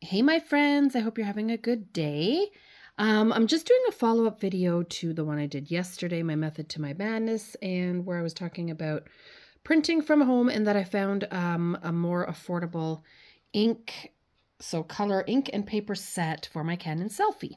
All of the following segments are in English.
Hey, my friends, I hope you're having a good day. I'm just doing a follow-up video to the one I did yesterday, my method to my madness, and where I was talking about printing from home and that I found a more affordable ink, so color ink and paper set for my Canon Selphy.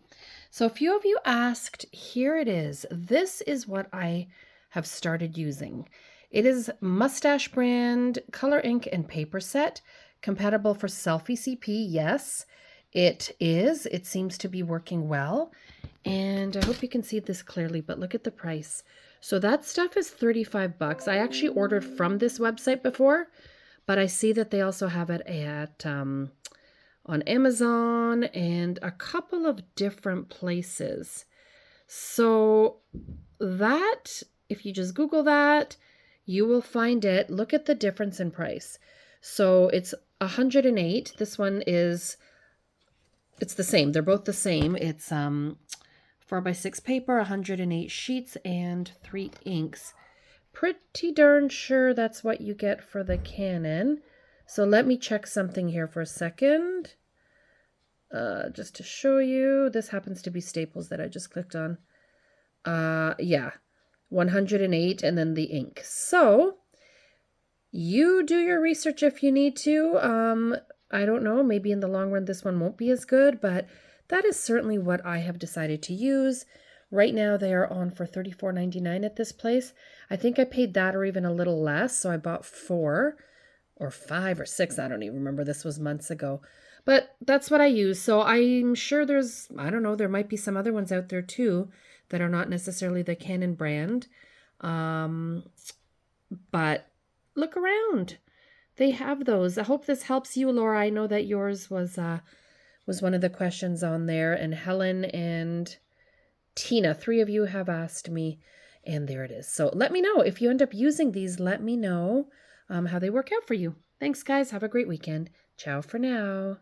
So a few of you asked, here it is. This is what I have started using. It is Mustache brand color ink and paper set, compatible for Selphy CP. Yes, it is. It seems to be working well. And I hope you can see this clearly, but look at the price. So that stuff is 35 bucks. I actually ordered from this website before, but I see that they also have it at on Amazon and a couple of different places. So that, if you just Google that, you will find it. Look at the difference in price. So it's 108. This one is, it's the same. They're both the same. It's 4x6 paper, 108 sheets, and 3 inks. Pretty darn sure that's what you get for the Canon. So let me check something here for a second. Just to show you, this happens to be Staples that I just clicked on. Yeah, 108 and then the ink. So you do your research if you need to. I don't know, maybe in the long run this one won't be as good, but that is certainly what I have decided to use. Right now they are on for $34.99 at this place. I think I paid that or even a little less, so I bought 4 or 5 or 6. I don't even remember. This was months ago. But that's what I use. So I'm sure there's, I don't know, there might be some other ones out there too that are not necessarily the Canon brand. But look around. They have those. I hope this helps you, Laura. I know that yours was one of the questions on there, and Helen and Tina, 3 of you have asked me, and there it is. So let me know if you end up using these. Let me know how they work out for you. Thanks, guys. Have a great weekend. Ciao for now.